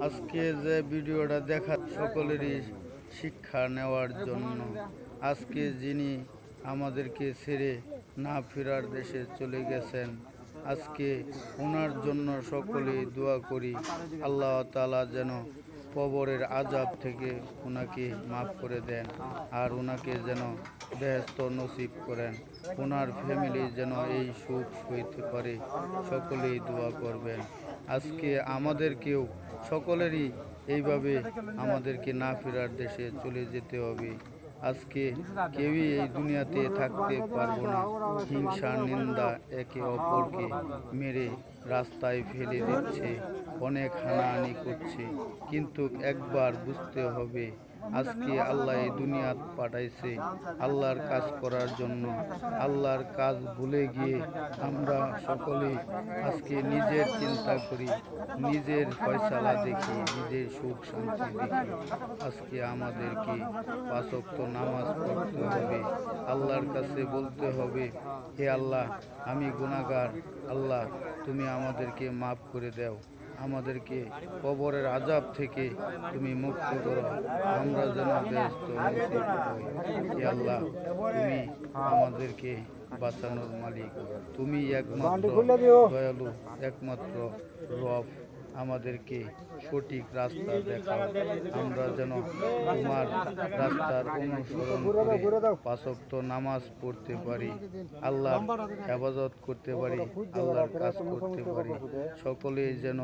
আজকে যে ভিডিওটা দেখা সকলেরই শিক্ষা নেওয়ার জন্য। আজকে যিনি আমাদেরকে ছেড়ে না ফেরার দেশে চলে গেছেন, আজকে ওনার জন্য সকলেই দোয়া করি আল্লাহ তাআলা যেন কবরের আযাব থেকে ওনাকে মাফ করে দেন, আর ওনাকে যেন বেহেশত নসিব করেন, ওনার ফ্যামিলি যেন এই সুখ সইতে পারে। সকলেই দোয়া করবেন। আজকে আমাদেরকেও সকলেরই এইভাবে আমাদেরকে না ফেরার দেশে চলে যেতে হবে। আজকে কেউই এই দুনিয়াতে থাকতে পারবো না। হিংসা নিন্দা, একে অপরকে মেরে রাস্তায় ফেলে দিচ্ছে, অনেক হানাহানি করছে। কিন্তু একবার বুঝতে হবে, আজকে আল্লাহ এই দুনিয়াত পাঠাইছে আল্লাহর কাজ করার জন্য। আল্লাহর কাজ ভুলে গিয়ে আমরা সকলেই আজকে নিজের চিন্তা করি, নিজের ফয়সালা দেখি, নিজের সুখ শান্তি দেখি। আজকে আমাদেরকে 5 ওয়াক্ত নামাজ পড়তে হবে, আল্লাহর কাছে বলতে হবে, হে আল্লাহ আমি গুনাহগার, আল্লাহ তুমি আমাদেরকে মাফ করে দাও, আমাদেরকে কবরের আযাব থেকে তুমি মুক্ত করো, আমরা যেন বেহেশত নসিব হই। হে আল্লাহ তুমি আমাদেরকে বাঁচানোর মালিক, তুমি একমাত্র দয়ালু, একমাত্র রব। আমাদেরকে সঠিক রাস্তা দেখাও, আমরা যেন তোমার রাস্তার অনুসরণ করে 5 ওয়াক্ত নামাজ পড়তে পারি, আল্লাহর ইবাদত করতে পারি, আল্লাহর কাজ করতে পারি। সকলেই যেন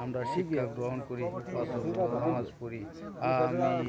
আমরা শিক্ষা গ্রহণ করি, 5 ওয়াক্ত নামাজ পড়ি। আমিন।